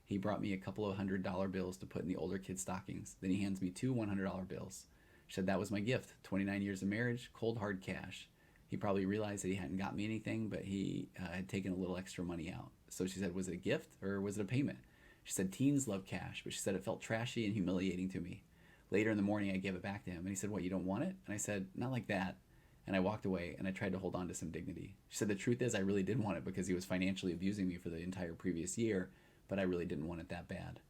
he brought me a couple of $100 bills to put in the older kids' stockings. Then he hands me two $100 bills. She said that was my gift. 29 years of marriage, cold hard cash. He probably realized that he hadn't got me anything, but he had taken a little extra money out. So she said, was it a gift or was it a payment? She said teens love cash, but she said it felt trashy and humiliating to me. Later in the morning, I gave it back to him, and he said, what, you don't want it? And I said, not like that. And I walked away, and I tried to hold on to some dignity. She said, the truth is, I really did want it because he was financially abusing me for the entire previous year, but I really didn't want it that bad.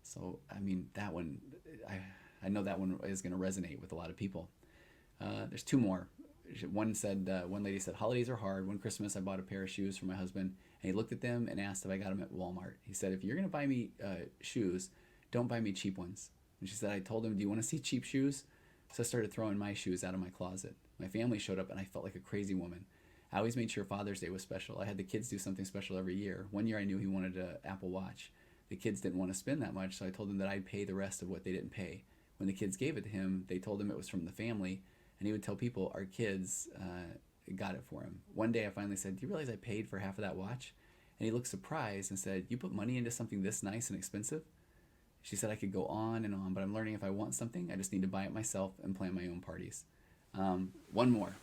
So, I mean, that one, I know that one is going to resonate with a lot of people. There's two more. One lady said, holidays are hard. One Christmas, I bought a pair of shoes for my husband, and he looked at them and asked if I got them at Walmart. He said, if you're going to buy me shoes, don't buy me cheap ones. And she said, I told him, do you want to see cheap shoes? So I started throwing my shoes out of my closet. My family showed up, and I felt like a crazy woman. I always made sure Father's Day was special. I had the kids do something special every year. One year I knew he wanted an Apple Watch. The kids didn't want to spend that much, so I told them that I'd pay the rest of what they didn't pay. When the kids gave it to him, they told him it was from the family, and he would tell people our kids got it for him. One day I finally said, do you realize I paid for half of that watch? And he looked surprised and said, you put money into something this nice and expensive? She said I could go on and on, but I'm learning if I want something, I just need to buy it myself and plan my own parties. One more.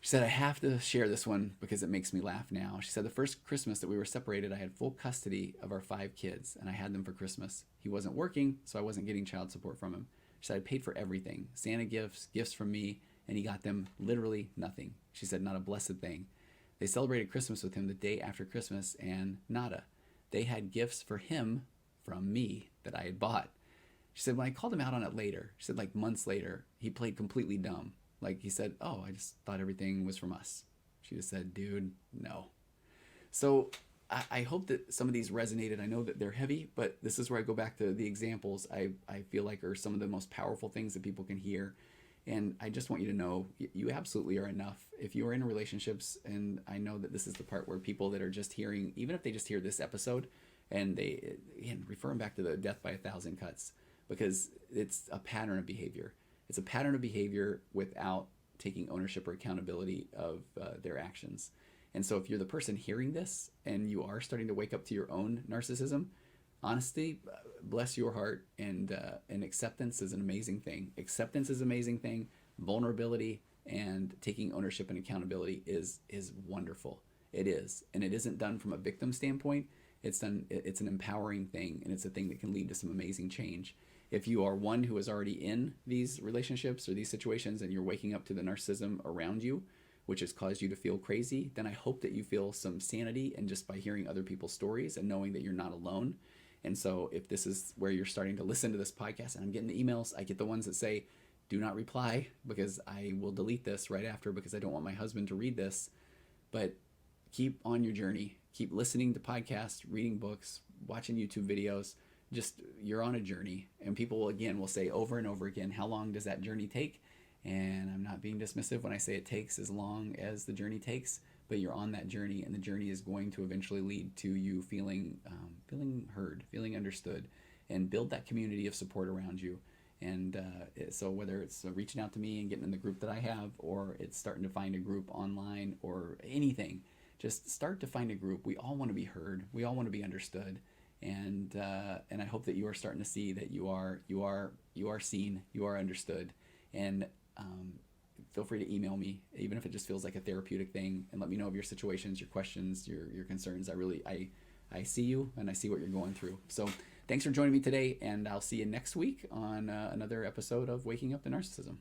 She said, I have to share this one because it makes me laugh now. She said, the first Christmas that we were separated, I had full custody of our 5 kids, and I had them for Christmas. He wasn't working, so I wasn't getting child support from him. She said, I paid for everything. Santa gifts, gifts from me, and he got them literally nothing. She said, not a blessed thing. They celebrated Christmas with him the day after Christmas, and nada. They had gifts for him from me that I had bought. She said, when I called him out on it later, she said like months later, he played completely dumb. Like he said, oh, I just thought everything was from us. She just said, dude, no. So I hope that some of these resonated. I know that they're heavy, but this is where I go back to the examples I feel like are some of the most powerful things that people can hear. And I just want you to know you absolutely are enough. If you are in relationships, and I know that this is the part where people that are just hearing, even if they just hear this episode, and they, again, refer them back to the death by 1,000 cuts, because it's a pattern of behavior. It's a pattern of behavior without taking ownership or accountability of their actions. And so if you're the person hearing this and you are starting to wake up to your own narcissism, honesty, bless your heart, and acceptance is an amazing thing. Acceptance is an amazing thing. Vulnerability and taking ownership and accountability is wonderful. It is, and it isn't done from a victim standpoint. It's done. It's an empowering thing, and it's a thing that can lead to some amazing change. If you are one who is already in these relationships or these situations, and you're waking up to the narcissism around you, which has caused you to feel crazy, then I hope that you feel some sanity, and just by hearing other people's stories and knowing that you're not alone. And so if this is where you're starting to listen to this podcast, and I'm getting the emails, I get the ones that say, do not reply because I will delete this right after because I don't want my husband to read this. But keep on your journey. Keep listening to podcasts, reading books, watching YouTube videos. Just, you're on a journey. And people, again, will say over and over again, how long does that journey take? And I'm not being dismissive when I say it takes as long as the journey takes, but you're on that journey, and the journey is going to eventually lead to you feeling heard, feeling understood, and build that community of support around you. And so whether it's reaching out to me and getting in the group that I have, or it's starting to find a group online or anything, just start to find a group. We all want to be heard. We all want to be understood. And I hope that you are starting to see that you are seen, you are understood. And feel free to email me, even if it just feels like a therapeutic thing, and let me know of your situations, your questions, your concerns. I see you, and I see what you're going through. So thanks for joining me today, and I'll see you next week on another episode of Waking Up to Narcissism.